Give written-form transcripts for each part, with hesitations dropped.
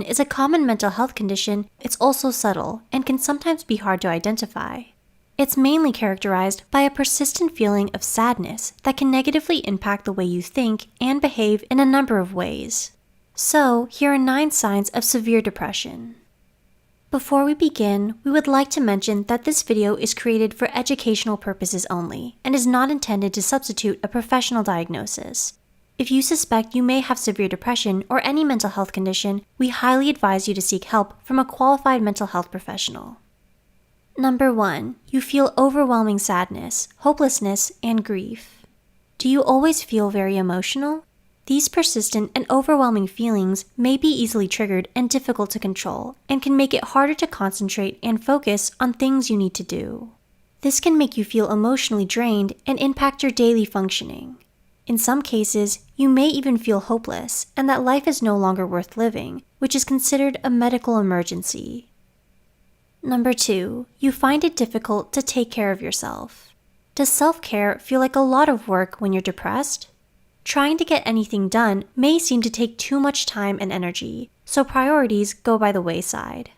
is a common mental health condition. It's also subtle and can sometimes be hard to identify. It's mainly characterized by a persistent feeling of sadness that can negatively impact the way you think and behave in a number of ways. So, here are 9 signs of severe depression. Before we begin, we would like to mention that this video is created for educational purposes only and is not intended to substitute a professional diagnosis. If you suspect you may have severe depression or any mental health condition, we highly advise you to seek help from a qualified mental health professional. Number 1. You feel overwhelming sadness, hopelessness, and grief. Do you always feel very emotional? These persistent and overwhelming feelings may be easily triggered and difficult to control, and can make it harder to concentrate and focus on things you need to do. This can make you feel emotionally drained and impact your daily functioning. In some cases, you may even feel hopeless and that life is no longer worth living, which is considered a medical emergency. Number 2. You find it difficult to take care of yourself. Does self-care feel like a lot of work when you're depressed? Trying to get anything done may seem to take too much time and energy, so priorities go by the wayside.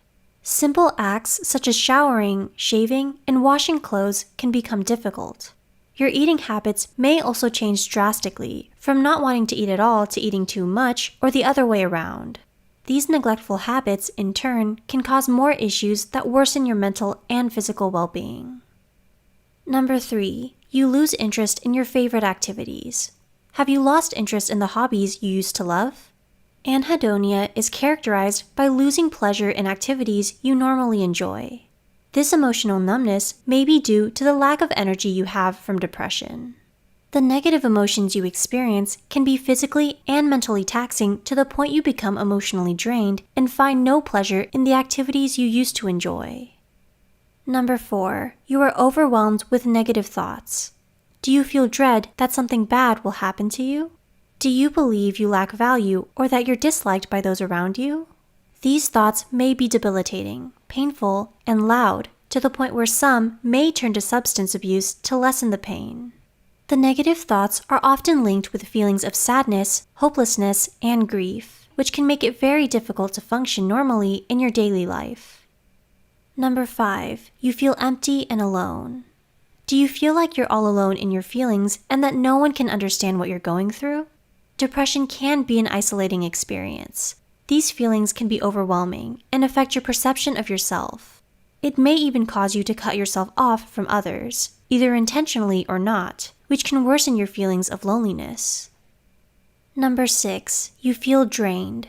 Simple acts such as showering, shaving, and washing clothes can become difficult. Your eating habits may also change drastically, from not wanting to eat at all to eating too much or the other way around. These neglectful habits, in turn, can cause more issues that worsen your mental and physical well-being. Number 3. You lose interest in your favorite activities. Have you lost interest in the hobbies you used to love? Anhedonia is characterized by losing pleasure in activities you normally enjoy. This emotional numbness may be due to the lack of energy you have from depression. The negative emotions you experience can be physically and mentally taxing to the point you become emotionally drained and find no pleasure in the activities you used to enjoy. Number 4. You are overwhelmed with negative thoughts. Do you feel dread that something bad will happen to you? Do you believe you lack value or that you're disliked by those around you? These thoughts may be debilitating, painful, and loud to the point where some may turn to substance abuse to lessen the pain. The negative thoughts are often linked with feelings of sadness, hopelessness, and grief, which can make it very difficult to function normally in your daily life. Number 5. You feel empty and alone. Do you feel like you're all alone in your feelings and that no one can understand what you're going through? Depression can be an isolating experience. These feelings can be overwhelming and affect your perception of yourself. It may even cause you to cut yourself off from others, either intentionally or not, which can worsen your feelings of loneliness. Number 6. You feel drained.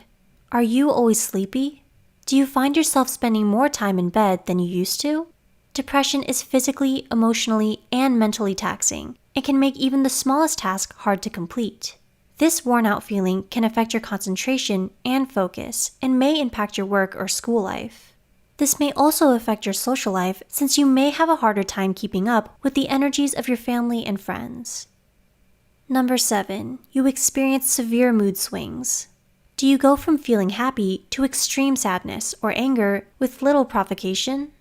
Are you always sleepy? Do you find yourself spending more time in bed than you used to? Depression is physically, emotionally, and mentally taxing. It can make even the smallest task hard to complete. This worn-out feeling can affect your concentration and focus and may impact your work or school life. This may also affect your social life since you may have a harder time keeping up with the energies of your family and friends. Number 7. You experience severe mood swings. Do you go from feeling happy to extreme sadness or anger with little provocation?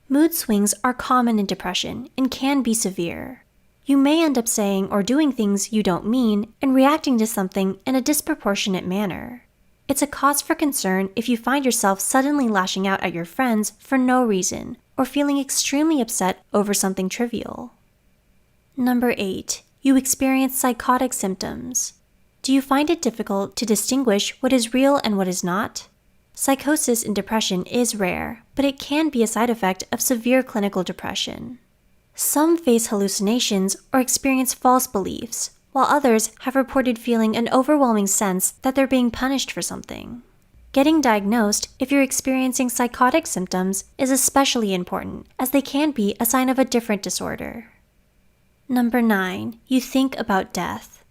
Mood swings are common in depression and can be severe. You may end up saying or doing things you don't mean and reacting to something in a disproportionate manner. It's a cause for concern if you find yourself suddenly lashing out at your friends for no reason or feeling extremely upset over something trivial. Number 8. You experience psychotic symptoms. Do you find it difficult to distinguish what is real and what is not? Psychosis in depression is rare, but it can be a side effect of severe clinical depression. Some face hallucinations or experience false beliefs, while others have reported feeling an overwhelming sense that they're being punished for something. Getting diagnosed if you're experiencing psychotic symptoms is especially important, as they can be a sign of a different disorder. Number 9. You think about death.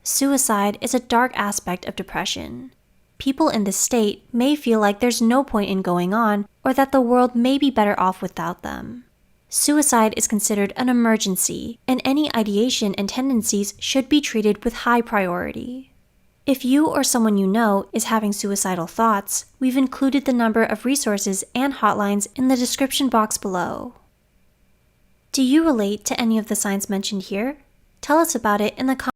Suicide is a dark aspect of depression. People in this state may feel like there's no point in going on or that the world may be better off without them. Suicide is considered an emergency, and any ideation and tendencies should be treated with high priority. If you or someone you know is having suicidal thoughts, we've included the number of resources and hotlines in the description box below. Do you relate to any of the signs mentioned here? Tell us about it in the comments.